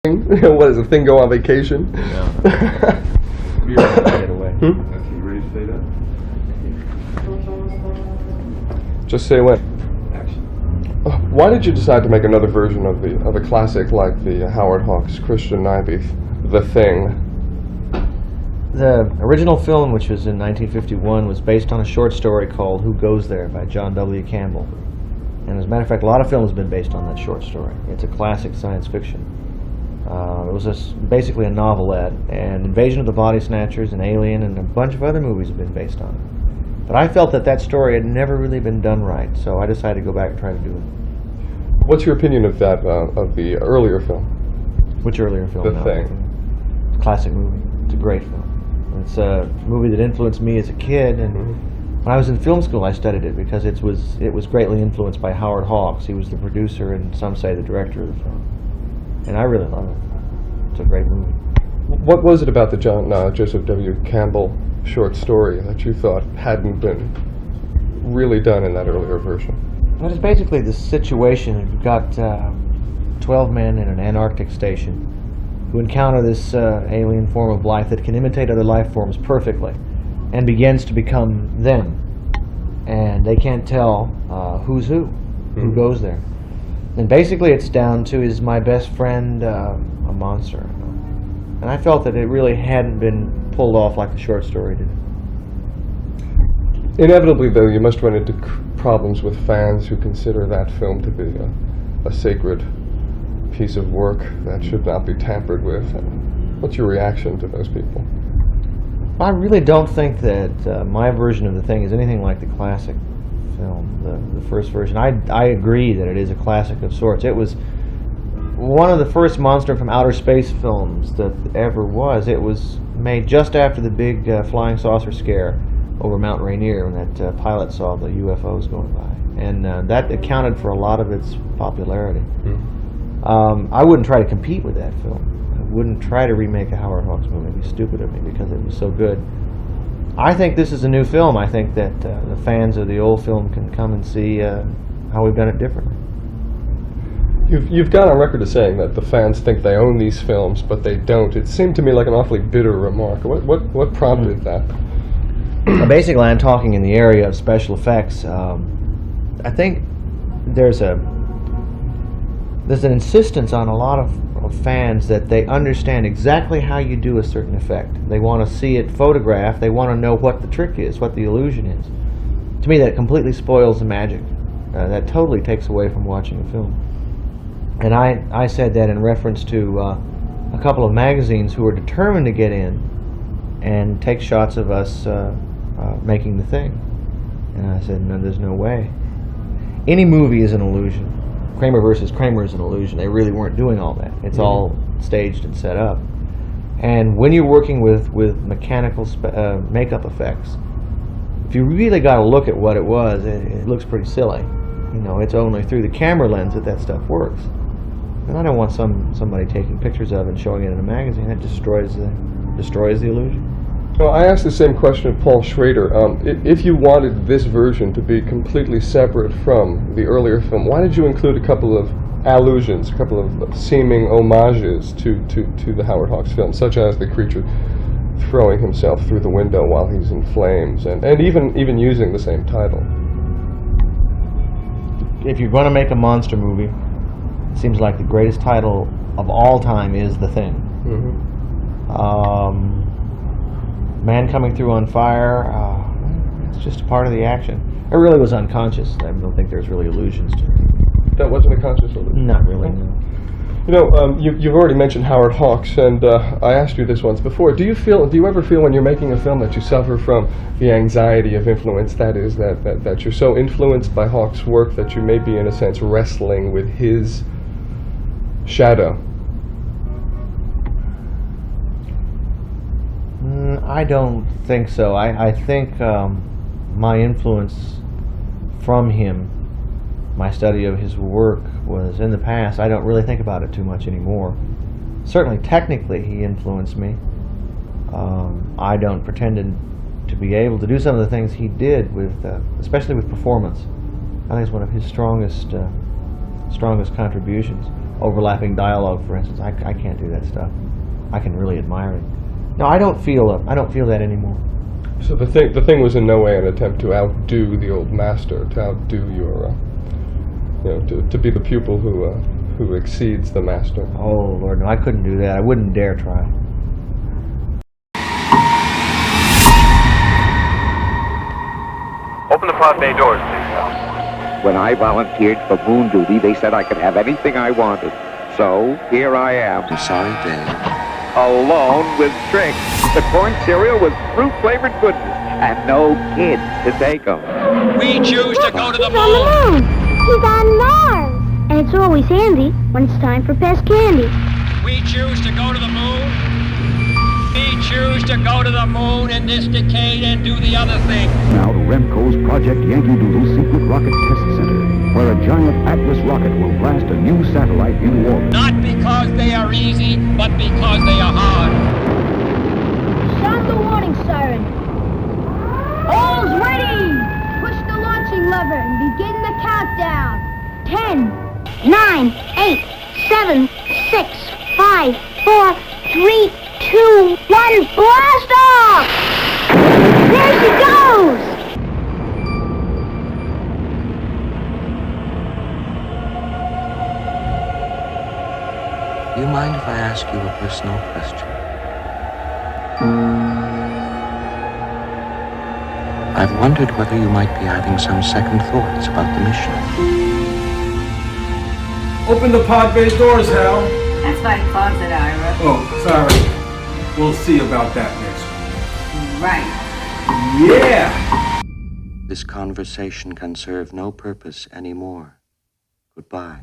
What is a thing go on vacation? Yeah. Get away. Are you ready to say that? Just say when. Action. Why did you decide to make another version of a classic like the Howard Hawks, Christian Nyby, The Thing? The original film, which was in 1951, was based on a short story called Who Goes There by John W. Campbell. And as a matter of fact, a lot of films have been based on that short story. It's a classic science fiction. It was basically a novelette, and Invasion of the Body Snatchers and Alien and a bunch of other movies have been based on it. But I felt that story had never really been done right, so I decided to go back and try to do it. What's your opinion of that, of the earlier film? Which earlier film? The Thing. Classic movie. It's a great film. It's a movie that influenced me as a kid, and when I was in film school I studied it because it was greatly influenced by Howard Hawks. He was the producer and some say the director of the film. And I really love it. It's a great movie. What was it about the Joseph W. Campbell short story that you thought hadn't been really done in that earlier version? Well, it's basically the situation. You've got 12 men in an Antarctic station who encounter this alien form of life that can imitate other life forms perfectly and begins to become them. And they can't tell who's who goes there. And basically it's down to, is my best friend a monster? And I felt that it really hadn't been pulled off like the short story did. Inevitably, though, you must run into problems with fans who consider that film to be a sacred piece of work that should not be tampered with. And what's your reaction to those people? I really don't think that my version of The Thing is anything like the classic film, the first version. I agree that it is a classic of sorts. It was one of the first monster from outer space films that ever was. It was made just after the big flying saucer scare over Mount Rainier when that pilot saw the UFOs going by. And that accounted for a lot of its popularity. I wouldn't try to compete with that film. I wouldn't try to remake a Howard Hawks movie. It'd be stupid of me because it was so good. I think this is a new film. I think that the fans of the old film can come and see how we've done it differently. You've gone on record as saying that the fans think they own these films, but they don't. It seemed to me like an awfully bitter remark. What prompted that? Basically, I'm talking in the area of special effects. I think there's an insistence on a lot of fans that they understand exactly how you do a certain effect. They want to see it photographed. They want to know what the trick is, what the illusion is. To me, that completely spoils the magic. That totally takes away from watching a film. And I said that in reference to a couple of magazines who were determined to get in and take shots of us making The Thing. And I said, no, there's no way. Any movie is an illusion. Kramer versus Kramer is an illusion. They really weren't doing all that. It's all staged and set up. And when you're working with mechanical makeup effects, if you really got to look at what it was, it looks pretty silly. You know, it's only through the camera lens that stuff works. And I don't want somebody taking pictures of it and showing it in a magazine. That destroys the illusion. Well, I asked the same question of Paul Schrader. If you wanted this version to be completely separate from the earlier film, why did you include a couple of allusions, a couple of seeming homages to the Howard Hawks film, such as the creature throwing himself through the window while he's in flames, and even using the same title? If you're going to make a monster movie, it seems like the greatest title of all time is The Thing. Man coming through on fire, it's just a part of the action. It really was unconscious. I don't think there's really illusions to it. That wasn't a conscious illusion? Not really, no. You know, you've already mentioned Howard Hawks, and I asked you this once before. Do you ever feel when you're making a film that you suffer from the anxiety of influence? That is, that you're so influenced by Hawks' work that you may be, in a sense, wrestling with his shadow? I don't think so. I think my influence from him, my study of his work, was in the past. I don't really think about it too much anymore. Certainly, technically, he influenced me. I don't pretend to be able to do some of the things he did, especially with performance. I think it's one of his strongest contributions. overlapping dialogue, for instance. I can't do that stuff. I can really admire it. No, I don't feel that anymore. So the thing was in no way an attempt to outdo the old master, to outdo your, to be the pupil who exceeds the master. Oh Lord, no, I couldn't do that. I wouldn't dare try. Open the pod bay doors, please. When I volunteered for moon duty, they said I could have anything I wanted. So, here I am. I'm sorry, Dain. Alone with tricks. The corn cereal with fruit-flavored goodness. And no kids to take them. We choose to go to the He's on the moon. He's on Mars. And it's always handy when it's time for best candy. We choose to go to the moon. We choose to go to the moon in this decade and do the other thing. Now to Remco's Project Yankee Doodle Secret Rocket Test Center, where a giant Atlas rocket will blast a new satellite in orbit. Not because they are easy, but because they are hard. Sound the warning siren. All's ready! Push the launching lever and begin the countdown. 10, 9, 8, 7, 6, 5, 4, 3, 2, 1, blast off! There she goes! Do you mind if I ask you a personal question? I've wondered whether you might be having some second thoughts about the mission. Open the pod bay doors, Hal. That's my closet, Ira. Oh, sorry. We'll see about that next Right. week. Yeah! This conversation can serve no purpose anymore. Goodbye.